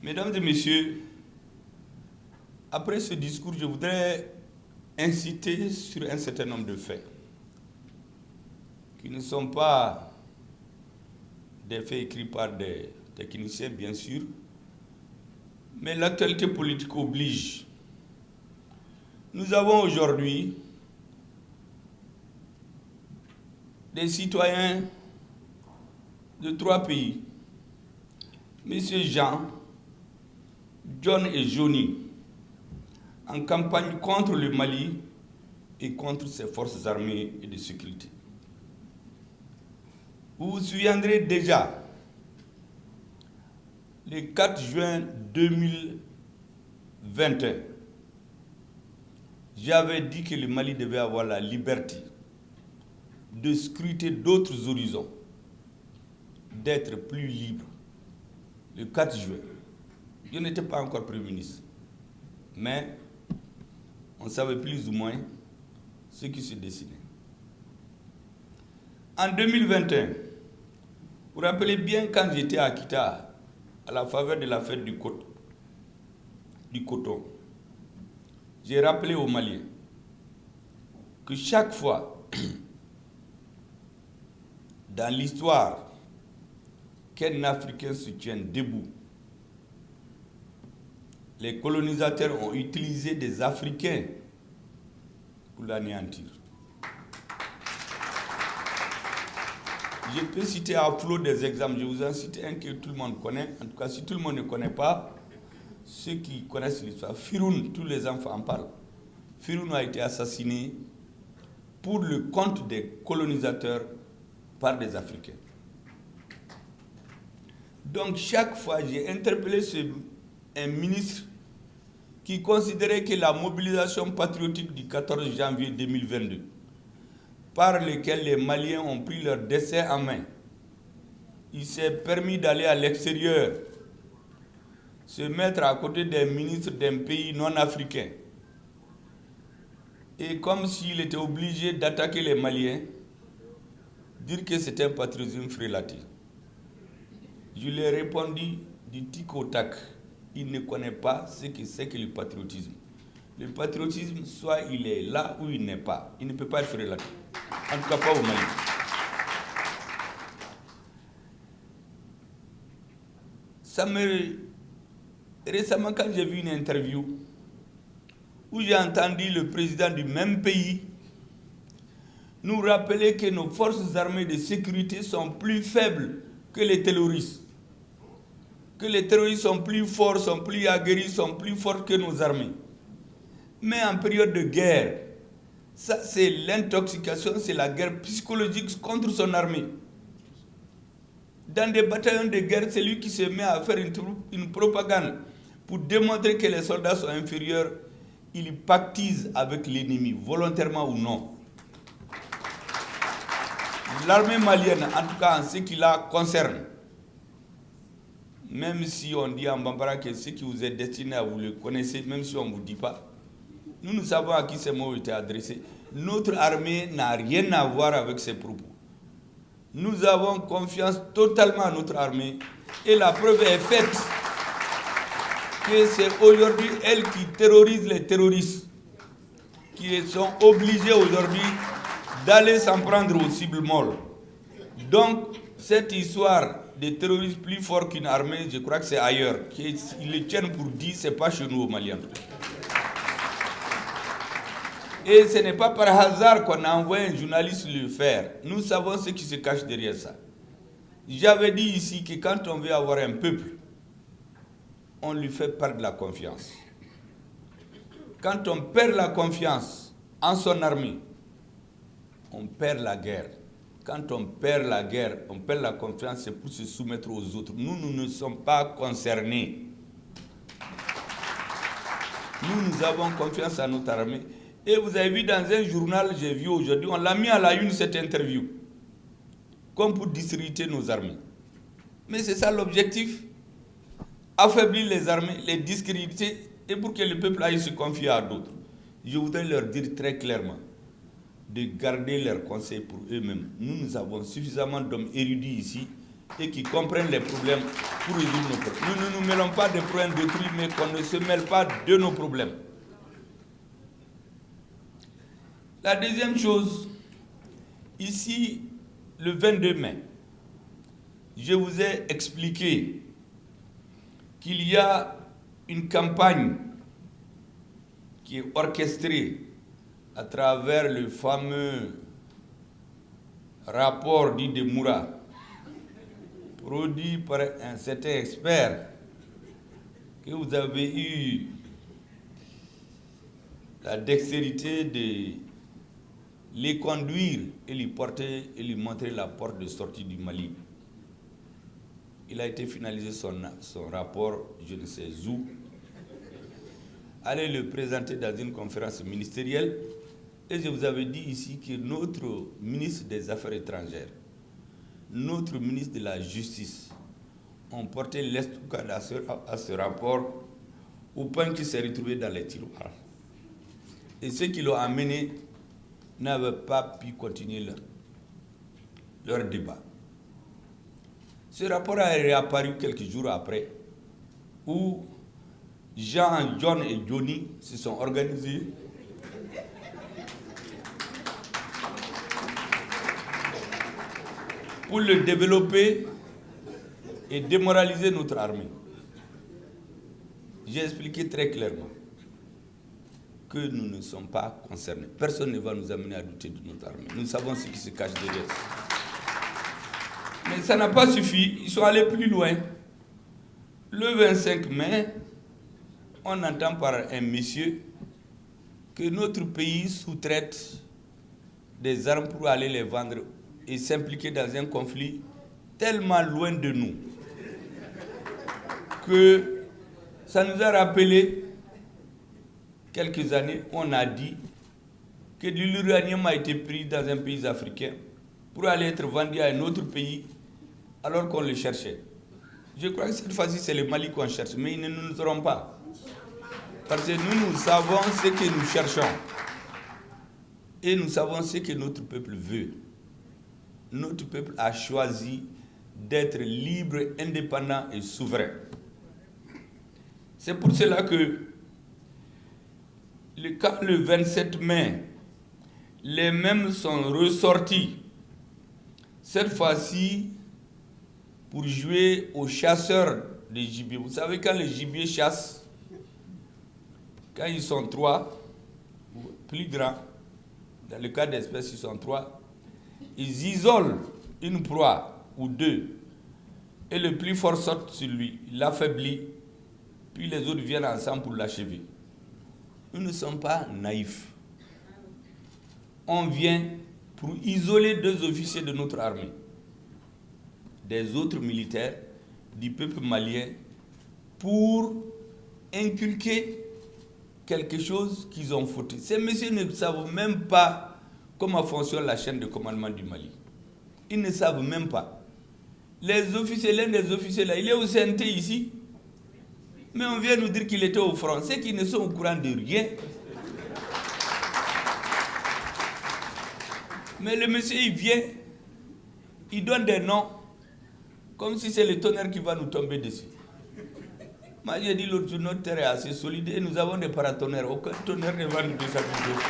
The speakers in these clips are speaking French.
Mesdames et messieurs, après ce discours, je voudrais inciter sur un certain nombre de faits qui ne sont pas des faits écrits par des techniciens, bien sûr, mais l'actualité politique oblige. Nous avons aujourd'hui des citoyens de 3 pays, Messieurs Jean, John et Johnny, en campagne contre le Mali et contre ses forces armées et de sécurité. Vous vous souviendrez déjà, le 4 juin 2021, j'avais dit que le Mali devait avoir la liberté de scruter d'autres horizons, d'être plus libre. Le 4 juin, je n'étais pas encore Premier ministre, mais on savait plus ou moins ce qui se dessinait. En 2021, vous vous rappelez bien quand j'étais à Kita, à la faveur de la fête du coton, j'ai rappelé aux Maliens que chaque fois dans l'histoire qu'un Africain se tienne debout, les colonisateurs ont utilisé des Africains pour l'anéantir. Je peux citer à flot des exemples. Je vous en cite un que tout le monde connaît. En tout cas, si tout le monde ne connaît pas, ceux qui connaissent l'histoire, Firoun, tous les enfants en parlent. Firoun a été assassiné pour le compte des colonisateurs par des Africains. Donc, chaque fois, j'ai interpellé un ministre qui considérait que la mobilisation patriotique du 14 janvier 2022, par lequel les Maliens ont pris leur destin en main, il s'est permis d'aller à l'extérieur, se mettre à côté des ministres d'un pays non africain, et comme s'il était obligé d'attaquer les Maliens, dire que c'était un patriotisme frélaté. Je lui ai répondu du tic au tac. Il ne connaît pas ce que c'est que le patriotisme. Le patriotisme, soit il est là ou il n'est pas. Il ne peut pas être frélaté. En tout cas, pas au Mali. Récemment, quand j'ai vu une interview où j'ai entendu le président du même pays nous rappeler que nos forces armées de sécurité sont plus faibles que les terroristes. Que les terroristes sont plus forts, sont plus aguerris, sont plus forts que nos armées. Mais en période de guerre, ça c'est l'intoxication, c'est la guerre psychologique contre son armée. Dans des bataillons de guerre, c'est lui qui se met à faire une propagande pour démontrer que les soldats sont inférieurs. Il pactise avec l'ennemi, volontairement ou non. L'armée malienne, en tout cas en ce qui la concerne, même si on dit en Bambara que ce qui vous est destiné à vous le connaissez, même si on ne vous dit pas, nous savons à qui ces mots ont été adressés. Notre armée n'a rien à voir avec ces propos. Nous avons confiance totalement à notre armée et la preuve est faite que c'est aujourd'hui elle qui terrorise les terroristes qui sont obligés aujourd'hui d'aller s'en prendre aux cibles molles. Donc, cette histoire des terroristes plus forts qu'une armée, je crois que c'est ailleurs. Ils le tiennent pour dit, ce n'est pas chez nous aux Maliens. Et ce n'est pas par hasard qu'on a envoyé un journaliste le faire. Nous savons ce qui se cache derrière ça. J'avais dit ici que quand on veut avoir un peuple, on lui fait perdre la confiance. Quand on perd la confiance en son armée, on perd la guerre. Quand on perd la guerre, on perd la confiance, c'est pour se soumettre aux autres. Nous ne sommes pas concernés. Nous avons confiance en notre armée. Et vous avez vu dans un journal, j'ai vu aujourd'hui, on l'a mis à la une cette interview, comme pour discréditer nos armées. Mais c'est ça l'objectif. Affaiblir les armées, les discréditer, et pour que le peuple aille se confier à d'autres. Je voudrais leur dire très clairement de garder leurs conseils pour eux-mêmes. Nous avons suffisamment d'hommes érudits ici et qui comprennent les problèmes pour résoudre nos problèmes. Nous ne nous mêlons pas des problèmes d'autrui, mais qu'on ne se mêle pas de nos problèmes. La deuxième chose, ici, le 22 mai, je vous ai expliqué qu'il y a une campagne qui est orchestrée à travers le fameux rapport dit de Moura, produit par un certain expert, que vous avez eu la dextérité de les conduire et les porter et lui montrer la porte de sortie du Mali. Il a été finalisé son rapport, je ne sais où. Allez le présenter dans une conférence ministérielle. Et je vous avais dit ici que notre ministre des Affaires étrangères, notre ministre de la Justice ont porté l'estocade à ce rapport au point qu'il s'est retrouvé dans les tiroirs. Et ceux qui l'ont amené n'avaient pas pu continuer leur débat. Ce rapport a réapparu quelques jours après, où Jean, John et Johnny se sont organisés pour le développer et démoraliser notre armée. J'ai expliqué très clairement que nous ne sommes pas concernés. Personne ne va nous amener à douter de notre armée. Nous savons ce qui se cache derrière ça. Mais ça n'a pas suffi. Ils sont allés plus loin. Le 25 mai, on entend par un monsieur que notre pays sous-traite des armes pour aller les vendre et s'impliquer dans un conflit tellement loin de nous que ça nous a rappelé quelques années, on a dit que de l'uranium a été pris dans un pays africain pour aller être vendu à un autre pays alors qu'on le cherchait. Je crois que cette fois-ci, c'est le Mali qu'on cherche, mais ils ne nous auront pas. Parce que nous savons ce que nous cherchons. Et nous savons ce que notre peuple veut. Notre peuple a choisi d'être libre, indépendant et souverain. C'est pour cela que quand le 27 mai, les mêmes sont ressortis, cette fois-ci, pour jouer aux chasseurs de gibier. Vous savez, quand les gibiers chassent, quand ils sont 3, ou plus grands, dans le cas d'espèces, ils sont 3, ils isolent une proie ou 2, et le plus fort saute sur lui, il l'affaiblit, puis les autres viennent ensemble pour l'achever. Nous ne sommes pas naïfs. On vient pour isoler 2 officiers de notre armée, des autres militaires du peuple malien, pour inculquer quelque chose qu'ils ont fauté. Ces messieurs ne savent même pas comment fonctionne la chaîne de commandement du Mali. Ils ne savent même pas. Les officiers, l'un des officiers là, il est au CNT ici, mais on vient nous dire qu'il était au front. Ceux qui ne sont au courant de rien. Mais le monsieur, il vient, il donne des noms, comme si c'est le tonnerre qui va nous tomber dessus. Moi, j'ai dit l'autre jour, notre terre est assez solide et nous avons des paratonnerres. Aucun tonnerre ne va nous déstabiliser.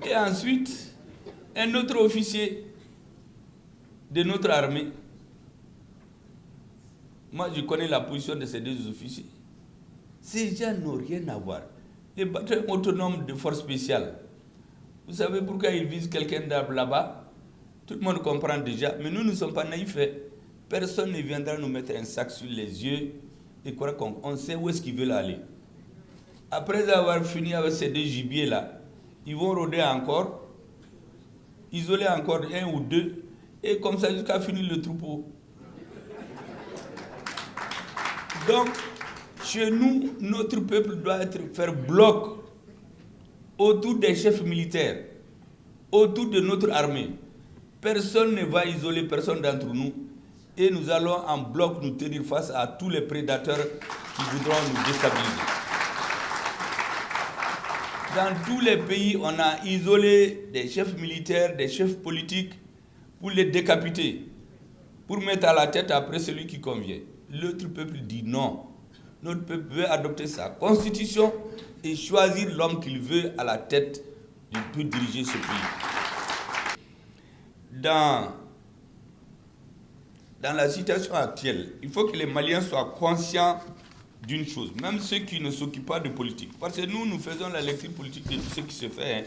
Et ensuite, un autre officier de notre armée, moi je connais la position de ces 2 officiers, ces gens n'ont rien à voir. Les bataillons autonomes de force spéciale, vous savez pourquoi ils visent quelqu'un là-bas? Tout le monde comprend déjà, mais nous ne sommes pas naïfs. Personne ne viendra nous mettre un sac sur les yeux et croire qu'on sait où est-ce qu'ils veulent aller. Après avoir fini avec ces 2 gibiers-là, ils vont rôder encore, isoler encore 1 ou 2, et comme ça jusqu'à finir le troupeau. Donc, chez nous, notre peuple doit faire bloc autour des chefs militaires, autour de notre armée. Personne ne va isoler personne d'entre nous et nous allons en bloc nous tenir face à tous les prédateurs qui voudront nous déstabiliser. Dans tous les pays, on a isolé des chefs militaires, des chefs politiques pour les décapiter, pour mettre à la tête après celui qui convient. L'autre peuple dit non. Notre peuple veut adopter sa constitution et choisir l'homme qu'il veut à la tête pour diriger ce pays. Dans la situation actuelle, il faut que les Maliens soient conscients d'une chose, même ceux qui ne s'occupent pas de politique. Parce que nous faisons la lecture politique de tout ce qui se fait, hein,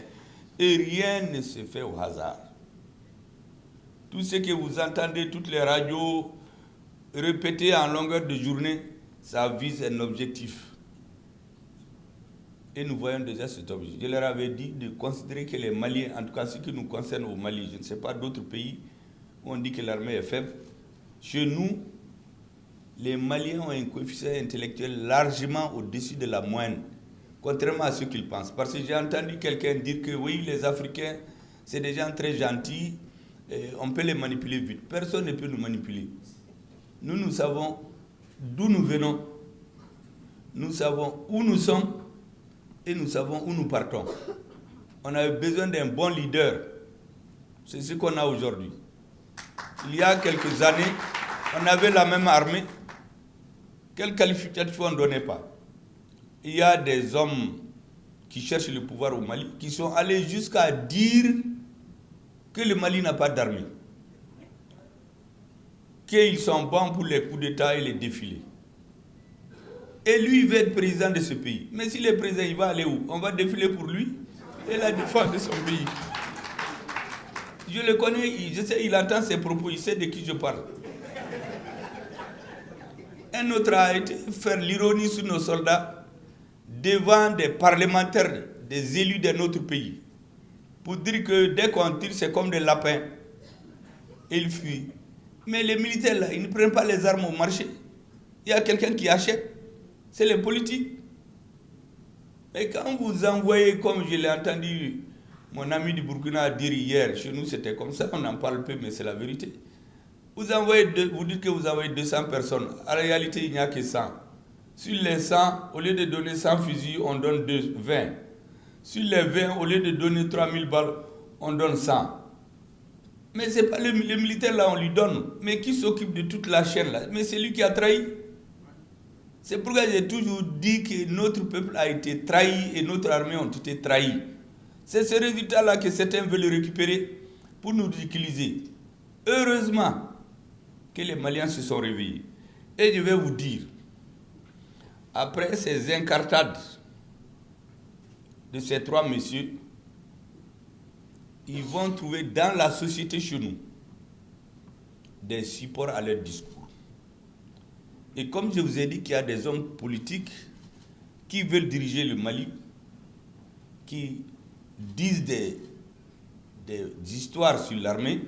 et rien ne se fait au hasard. Tout ce que vous entendez, toutes les radios répéter en longueur de journée, ça vise un objectif. Et nous voyons déjà cet objectif. Je leur avais dit de considérer que les Maliens, en tout cas ce qui nous concerne au Mali, je ne sais pas d'autres pays où on dit que l'armée est faible. Chez nous, les Maliens ont un coefficient intellectuel largement au-dessus de la moyenne, contrairement à ce qu'ils pensent. Parce que j'ai entendu quelqu'un dire que oui, les Africains, c'est des gens très gentils, on peut les manipuler vite. Personne ne peut nous manipuler. Nous savons d'où nous venons, nous savons où nous sommes et nous savons où nous partons. On avait besoin d'un bon leader. C'est ce qu'on a aujourd'hui. Il y a quelques années, on avait la même armée. Quelle qualification on ne donnait pas? Il y a des hommes qui cherchent le pouvoir au Mali, qui sont allés jusqu'à dire que le Mali n'a pas d'armée, qu'ils sont bons pour les coups d'État et les défilés. Et lui, il veut être président de ce pays. Mais s'il est président, il va aller où? On va défiler pour lui et la défense de son pays. Je le connais, je sais, il entend ses propos, il sait de qui je parle. Un autre a été faire l'ironie sur nos soldats devant des parlementaires, des élus de notre pays, pour dire que dès qu'on tire, c'est comme des lapins. Et ils fuient. Mais les militaires, là, ils ne prennent pas les armes au marché. Il y a quelqu'un qui achète. C'est les politiques. Et quand vous envoyez, comme je l'ai entendu mon ami du Burkina dire hier, chez nous c'était comme ça, on en parle peu, mais c'est la vérité. Vous dites que vous envoyez 200 personnes. En réalité, il n'y a que 100. Sur les 100, au lieu de donner 100 fusils, on donne 20. Sur les 20, au lieu de donner 3000 balles, on donne 100. Mais ce n'est pas le militaire là, on lui donne. Mais qui s'occupe de toute la chaîne là? Mais c'est lui qui a trahi. C'est pourquoi j'ai toujours dit que notre peuple a été trahi et notre armée ont été trahis. C'est ce résultat-là que certains veulent récupérer pour nous ridiculiser. Heureusement que les Maliens se sont réveillés. Et je vais vous dire, après ces incartades de ces trois messieurs, ils vont trouver dans la société chez nous des supports à leur discours. Et comme je vous ai dit qu'il y a des hommes politiques qui veulent diriger le Mali, qui disent des histoires sur l'armée,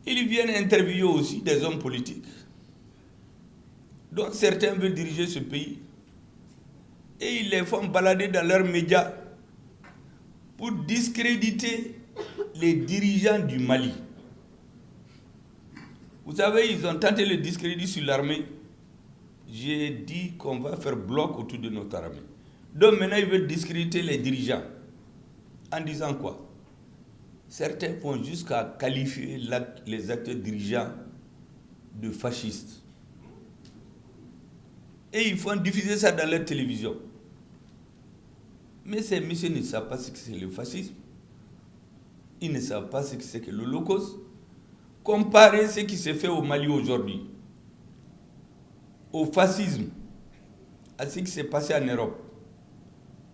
ils viennent interviewer aussi des hommes politiques, dont certains veulent diriger ce pays, et ils les font balader dans leurs médias pour discréditer les dirigeants du Mali. Vous savez, ils ont tenté le discrédit sur l'armée. J'ai dit qu'on va faire bloc autour de notre armée. Donc maintenant, ils veulent discréditer les dirigeants. En disant quoi? Certains vont jusqu'à qualifier les acteurs dirigeants de fascistes. Et ils font diffuser ça dans leur télévision. Mais ces messieurs ne savent pas ce que c'est le fascisme. Ils ne savent pas ce que c'est que l'Holocauste. Comparez ce qui se fait au Mali aujourd'hui, au fascisme, à ce qui s'est passé en Europe,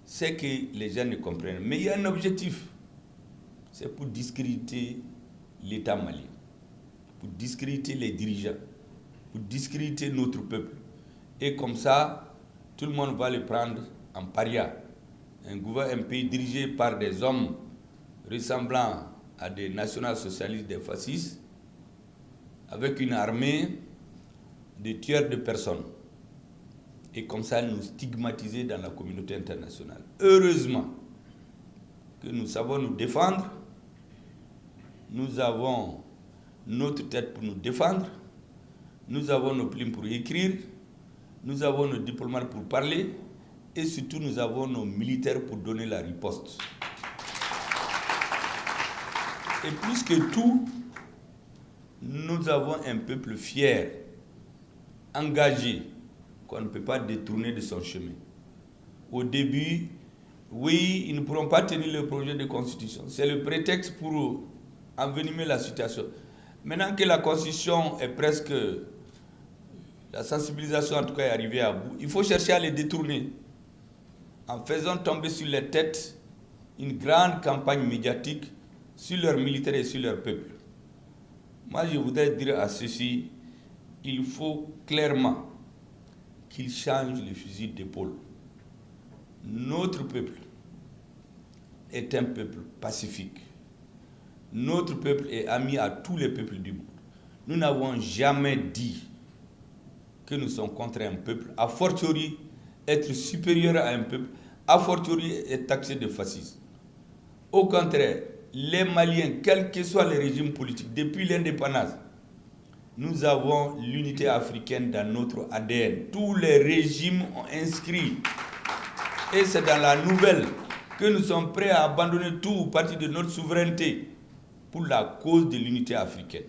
c'est que les gens ne comprennent. Mais il y a un objectif, c'est pour discréditer l'État malien, pour discréditer les dirigeants, pour discréditer notre peuple. Et comme ça, tout le monde va le prendre en paria. Un pays dirigé par des hommes ressemblant à des national-socialistes, des fascistes, avec une armée de tueurs de personnes. Et comme ça, nous stigmatiser dans la communauté internationale. Heureusement que nous savons nous défendre. Nous avons notre tête pour nous défendre. Nous avons nos plumes pour écrire. Nous avons nos diplomates pour parler. et surtout nous avons nos militaires pour donner la riposte. Et plus que tout, nous avons un peuple fier, engagé, qu'on ne peut pas détourner de son chemin. Au début, oui, ils ne pourront pas tenir le projet de constitution. C'est le prétexte pour envenimer la situation. Maintenant que la constitution est presque... La sensibilisation en tout cas est arrivée à bout, il faut chercher à les détourner en faisant tomber sur les têtes une grande campagne médiatique sur leurs militaires et sur leur peuple. Moi, je voudrais dire à ceci, il faut clairement qu'ils changent le fusil d'épaule. Notre peuple est un peuple pacifique. Notre peuple est ami à tous les peuples du monde. Nous n'avons jamais dit que nous sommes contre un peuple, a fortiori être supérieur à un peuple, a fortiori être taxé de fascisme. Au contraire, les Maliens, quels que soient les régimes politiques, depuis l'indépendance, nous avons l'unité africaine dans notre ADN. Tous les régimes ont inscrit, et c'est dans la nouvelle, que nous sommes prêts à abandonner tout ou partie de notre souveraineté pour la cause de l'unité africaine.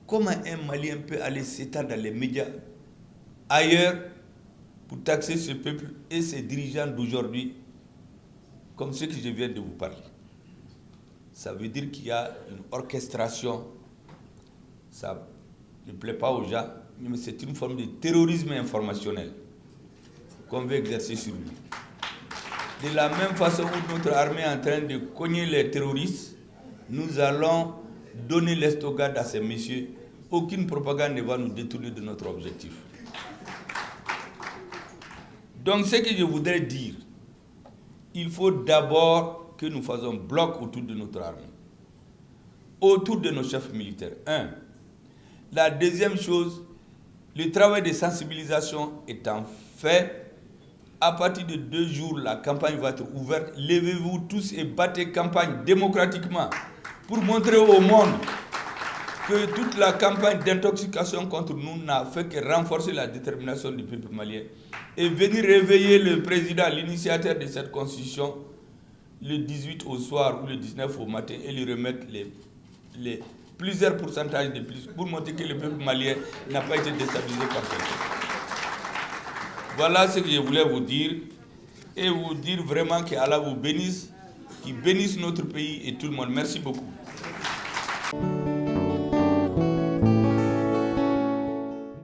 Comment un Malien peut aller s'étendre dans les médias ailleurs pour taxer ce peuple et ses dirigeants d'aujourd'hui comme ceux que je viens de vous parler? Ça veut dire qu'il y a une orchestration. Ça ne plaît pas aux gens, mais c'est une forme de terrorisme informationnel qu'on veut exercer sur nous. De la même façon où notre armée est en train de cogner les terroristes, nous allons donner l'estocade à ces messieurs. Aucune propagande ne va nous détourner de notre objectif. Donc ce que je voudrais dire, il faut d'abord que nous fassions bloc autour de notre armée, autour de nos chefs militaires. Un. La deuxième chose, le travail de sensibilisation étant fait, à partir de 2 jours, la campagne va être ouverte. Levez-vous tous et battez campagne démocratiquement pour montrer au monde que toute la campagne d'intoxication contre nous n'a fait que renforcer la détermination du peuple malien et venir réveiller le président, l'initiateur de cette constitution, le 18 au soir ou le 19 au matin et lui remettre les plusieurs pourcentages de plus pour montrer que le peuple malien n'a pas été déstabilisé par quelqu'un. Voilà ce que je voulais vous dire et vous dire vraiment qu'Allah vous bénisse, qu'il bénisse notre pays et tout le monde. Merci beaucoup.